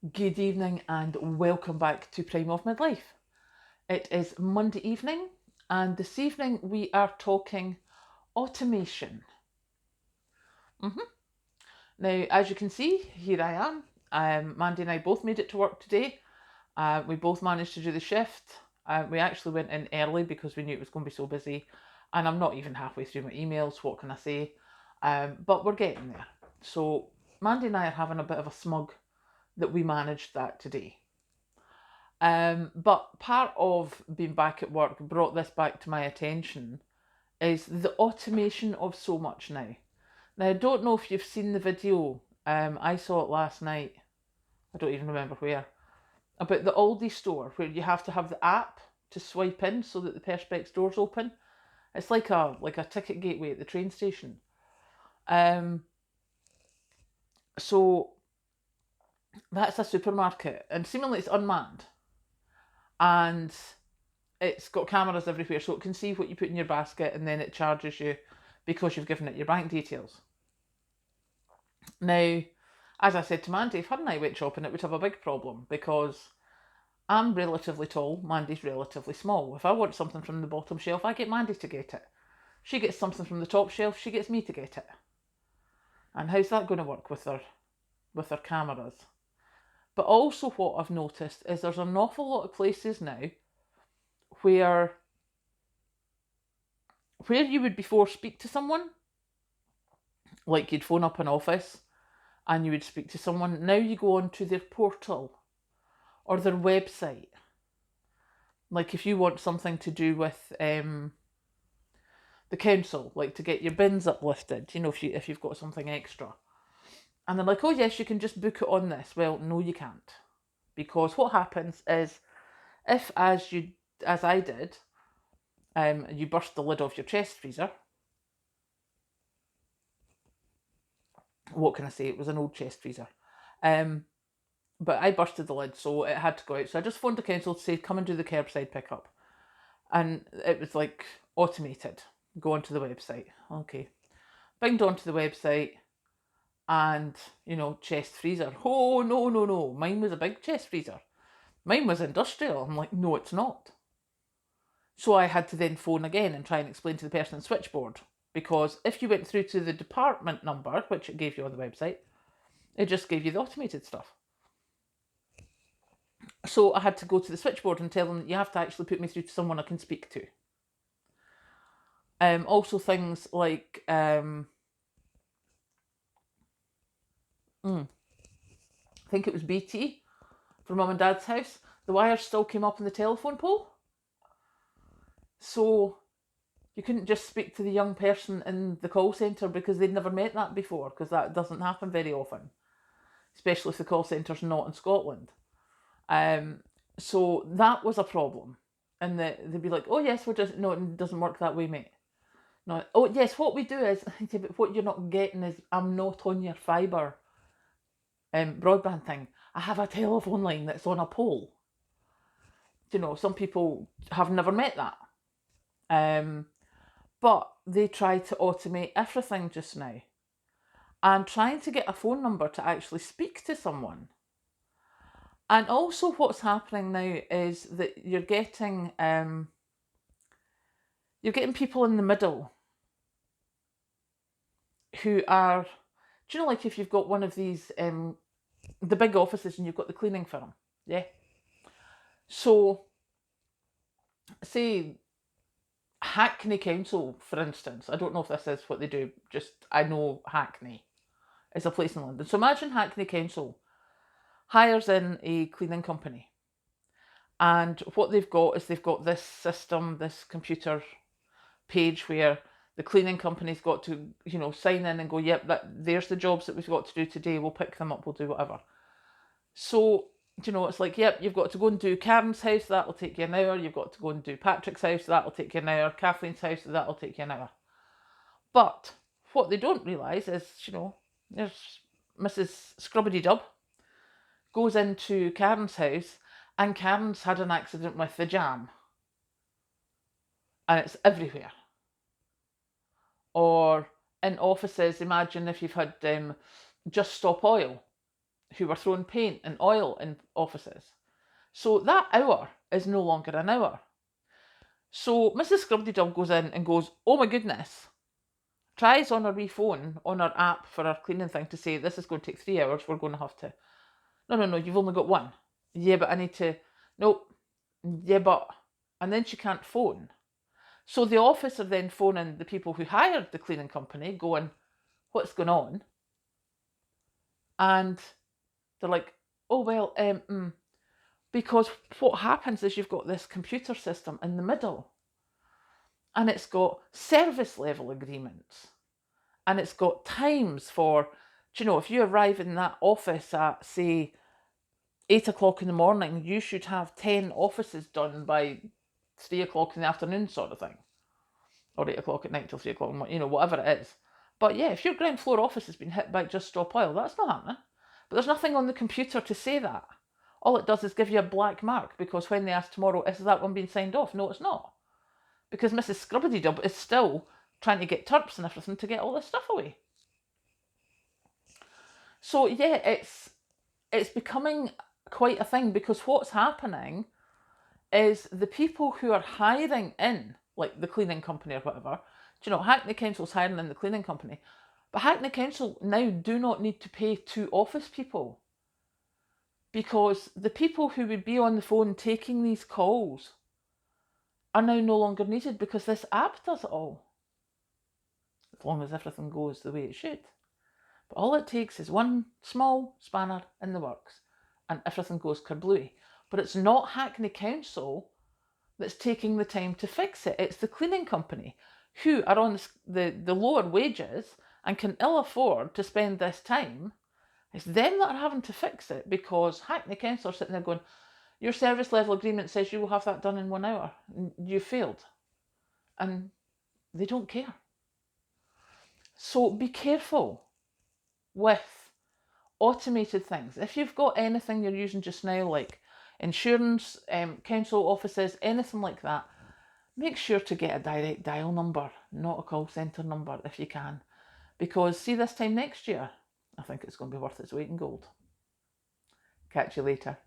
Good evening and welcome back to Prime of Midlife. It is Monday evening, and this evening we are talking automation. Mhm. Now, as you can see, here I am. Mandy and I both made it to work today. We both managed to do the shift. We actually went in early because we knew it was going to be so busy, and I'm not even halfway through my emails. What can I say? But we're getting there. So, Mandy and I are having a bit of a smug that we managed that today. But part of being back at work brought this back to my attention is the automation of so much now. Now, I don't know if you've seen the video. I saw it last night. I don't even remember where. About the Aldi store where you have to have the app to swipe in so that the Perspex doors open. It's like a ticket gateway at the train station. Um, so that's a supermarket, and seemingly it's unmanned, and it's got cameras everywhere, so it can see what you put in your basket, and then it charges you because you've given it your bank details. Now, as I said to Mandy, if her and I went shopping, it would have a big problem because I'm relatively tall, Mandy's relatively small. If I want something from the bottom shelf, I get Mandy to get it. She gets something from the top shelf, she gets me to get it. And how's that going to work with her cameras? But also, what I've noticed is there's an awful lot of places now where you would before speak to someone, like you'd phone up an office and you would speak to someone. Now you go onto their portal or their website. Like if you want something to do with the council, like to get your bins uplifted, if you've got something extra, and they're like, oh yes, you can just book it on this. Well, no, you can't, because what happens is if as I did, you burst the lid off your chest freezer. What can I say? It was an old chest freezer. But I bursted the lid, so it had to go out. So I just phoned the council to say, come and do the curbside pickup. And it was like automated. Go onto the website. Okay. Binged onto the website and, chest freezer. Oh, no, no, no. Mine was a big chest freezer. Mine was industrial. I'm like, no, it's not. So I had to then phone again and try and explain to the person in switchboard. Because if you went through to the department number, which it gave you on the website, it just gave you the automated stuff. So I had to go to the switchboard and tell them you have to actually put me through to someone I can speak to. Also things like I think it was BT for mum and dad's house. The wires still came up in the telephone pole, so you couldn't just speak to the young person in the call centre because they'd never met that before, because that doesn't happen very often, especially if the call centre's not in Scotland. So that was a problem, and they'd be like, "Oh yes, we're just no, it doesn't work that way, mate." No, oh yes, what we do is, yeah, but what you're not getting is I'm not on your fibre broadband thing. I have a telephone line that's on a pole. Some people have never met that. But they try to automate everything just now. And trying to get a phone number to actually speak to someone. And also what's happening now is that you're getting people in the middle who are, like if you've got one of these the big offices and you've got the cleaning firm, yeah. So, say Hackney Council, for instance. I don't know if this is what they do. Just I know Hackney is a place in London. So imagine Hackney Council hires in a cleaning company, and what they've got is they've got this system, this computer page where the cleaning company's got to, sign in and go, yep, there's the jobs that we've got to do today. We'll pick them up. We'll do whatever. So, it's like, yep, you've got to go and do Karen's house, that'll take you an hour. You've got to go and do Patrick's house, that'll take you an hour. Kathleen's house, that'll take you an hour. But what they don't realise is, there's Mrs. Scrubbity Dub goes into Karen's house, and Karen's had an accident with the jam, and it's everywhere. Or in offices, imagine if you've had Just Stop Oil, who were throwing paint and oil in offices. So that hour is no longer an hour. So Mrs. Scrubdydub goes in and goes, oh my goodness, tries on her wee phone, on her app for her cleaning thing to say, this is going to take 3 hours, we're going to have to, no, you've only got one. Yeah, but I need to, nope, yeah, but, and then she can't phone. So the office are then phoning the people who hired the cleaning company, going, what's going on? And they're like, oh, well, because what happens is you've got this computer system in the middle, and it's got service level agreements, and it's got times for, if you arrive in that office at, say, 8 o'clock in the morning, you should have 10 offices done by 3 o'clock in the afternoon, sort of thing. Or 8 o'clock at night till 3 o'clock, whatever it is. But yeah, if your ground floor office has been hit by just stop oil, that's not happening. But there's nothing on the computer to say that. All it does is give you a black mark, because when they ask tomorrow, is that one being signed off? No, it's not. Because Mrs. Scrubbedydub is still trying to get turps and everything to get all this stuff away. So yeah, it's becoming quite a thing, because what's happening is the people who are hiring in, like the cleaning company or whatever, Hackney Council's hiring in the cleaning company, but Hackney Council now do not need to pay 2 office people, because the people who would be on the phone taking these calls are now no longer needed, because this app does it all, as long as everything goes the way it should. But all it takes is one small spanner in the works, and everything goes kerblooey. But it's not Hackney Council that's taking the time to fix it. It's the cleaning company, who are on the lower wages and can ill afford to spend this time. It's them that are having to fix it, because Hackney Council are sitting there going, your service level agreement says you will have that done in 1 hour. You failed. And they don't care. So be careful with automated things. If you've got anything you're using just now, like insurance, council offices, anything like that, make sure to get a direct dial number, not a call centre number if you can. Because see, this time next year, I think it's going to be worth its weight in gold. Catch you later.